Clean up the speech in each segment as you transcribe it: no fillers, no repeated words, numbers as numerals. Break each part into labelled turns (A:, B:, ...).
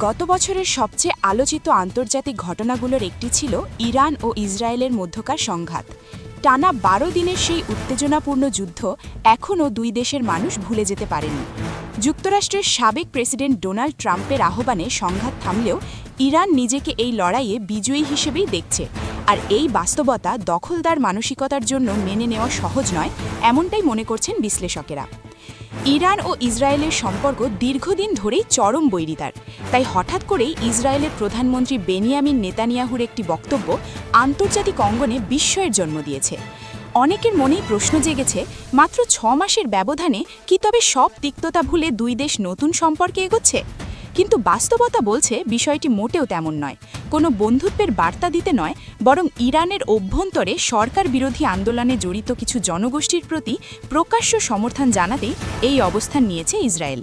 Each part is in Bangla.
A: গত বছরের সবচেয়ে আলোচিত আন্তর্জাতিক ঘটনাগুলোর একটি ছিল ইরান ও ইসরায়েলের মধ্যকার সংঘাত। টানা ১২ দিনের সেই উত্তেজনাপূর্ণ যুদ্ধ এখনও দুই দেশের মানুষ ভুলে যেতে পারেনি। যুক্তরাষ্ট্রের সাবেক প্রেসিডেন্ট ডোনাল্ড ট্রাম্পের আহ্বানে সংঘাত থামলেও ইরান নিজেকে এই লড়াইয়ে বিজয়ী হিসেবেই দেখছে, আর এই বাস্তবতা দখলদার মানসিকতার জন্য মেনে নেওয়া সহজ নয়, এমনটাই মনে করছেন বিশ্লেষকেরা। ইরান ও ইসরায়েলের সম্পর্ক দীর্ঘদিন ধরেই চরম বৈরিতার, তাই হঠাৎ করেই ইসরায়েলের প্রধানমন্ত্রী বেনিয়ামিন নেতানিয়াহুর একটি বক্তব্য আন্তর্জাতিক অঙ্গনে বিস্ময়ের জন্ম দিয়েছে। অনেকের মনেই প্রশ্ন জেগেছে, মাত্র ৬ মাসের ব্যবধানে কি তবে সব তিক্ততা ভুলে দুই দেশ নতুন সম্পর্কে এগোচ্ছে? কিন্তু বাস্তবতা বলছে বিষয়টি মোটেও তেমন নয়। কোনো বন্ধুত্বের বার্তা দিতে নয়, বরং ইরানের অভ্যন্তরে সরকার বিরোধী আন্দোলনে জড়িত কিছু জনগোষ্ঠীর প্রতি প্রকাশ্য সমর্থন জানাতেই এই অবস্থান নিয়েছে ইসরায়েল।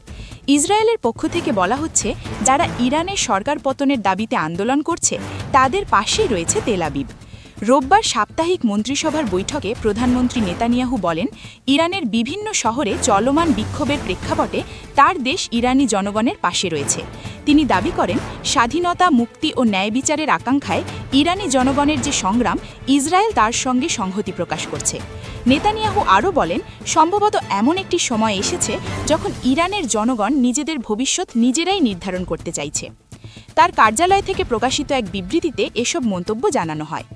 A: ইসরায়েলের পক্ষ থেকে বলা হচ্ছে, যারা ইরানের সরকার পতনের দাবিতে আন্দোলন করছে তাদের পাশেই রয়েছে তেল আবিব। রোববার সাপ্তাহিক মন্ত্রিসভার বৈঠকে প্রধানমন্ত্রী নেতানিয়াহু বলেন, ইরানের বিভিন্ন শহরে চলমান বিক্ষোভের প্রেক্ষাপটে তার দেশ ইরানি জনগণের পাশে রয়েছে। তিনি দাবি করেন, স্বাধীনতা, মুক্তি ও ন্যায় বিচারের আকাঙ্ক্ষায় ইরানি জনগণের যে সংগ্রাম, ইসরায়েল তার সঙ্গে সংহতি প্রকাশ করছে। নেতানিয়াহু আরও বলেন, সম্ভবত এমন একটি সময় এসেছে যখন ইরানের জনগণ নিজেদের ভবিষ্যৎ নিজেরাই নির্ধারণ করতে চাইছে। তার কার্যালয় থেকে প্রকাশিত এক বিবৃতিতে এসব মন্তব্য জানানো হয়।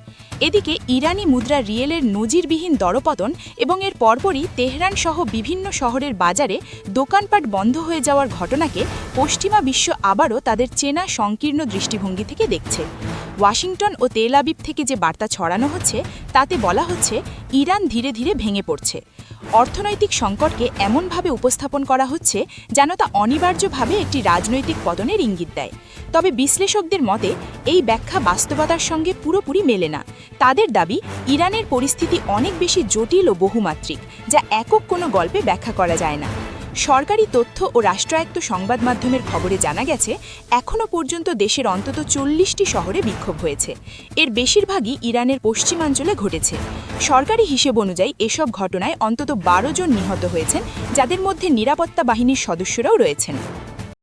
A: এদিকে ইরানি মুদ্রা রিয়েলের নজিরবিহীন দরপতন এবং এর পরপরই তেহরান সহ বিভিন্ন শহরের বাজারে দোকানপাট বন্ধ হয়ে যাওয়ার ঘটনাকে পশ্চিমা বিশ্ব আবারও তাদের চেনা সংকীর্ণ দৃষ্টিভঙ্গি থেকে দেখছে। ওয়াশিংটন ও তেল আবিব থেকে যে বার্তা ছড়ানো হচ্ছে তাতে বলা হচ্ছে, ইরান ধীরে ধীরে ভেঙে পড়ছে। অর্থনৈতিক সংকটকে এমনভাবে উপস্থাপন করা হচ্ছে যেন তা অনিবার্যভাবে একটি রাজনৈতিক পতনের ইঙ্গিত দেয়। তবে বিশ্লেষকদের মতে এই ব্যাখ্যা বাস্তবতার সঙ্গে পুরোপুরি মেলে না। তাদের দাবি, ইরানের পরিস্থিতি অনেক বেশি জটিল ও বহুমাত্রিক, যা একক কোনো গল্পে ব্যাখ্যা করা যায় না। সরকারি তথ্য ও রাষ্ট্রায়ত্ত সংবাদ মাধ্যমের খবরে জানা গেছে, এখনও পর্যন্ত দেশের অন্তত ৪০টি শহরে বিক্ষোভ হয়েছে। এর বেশিরভাগই ইরানের পশ্চিমাঞ্চলে ঘটেছে। সরকারি হিসেব অনুযায়ী এসব ঘটনায় অন্তত ১২ জন নিহত হয়েছেন, যাদের মধ্যে নিরাপত্তা বাহিনীর সদস্যরাও রয়েছেন।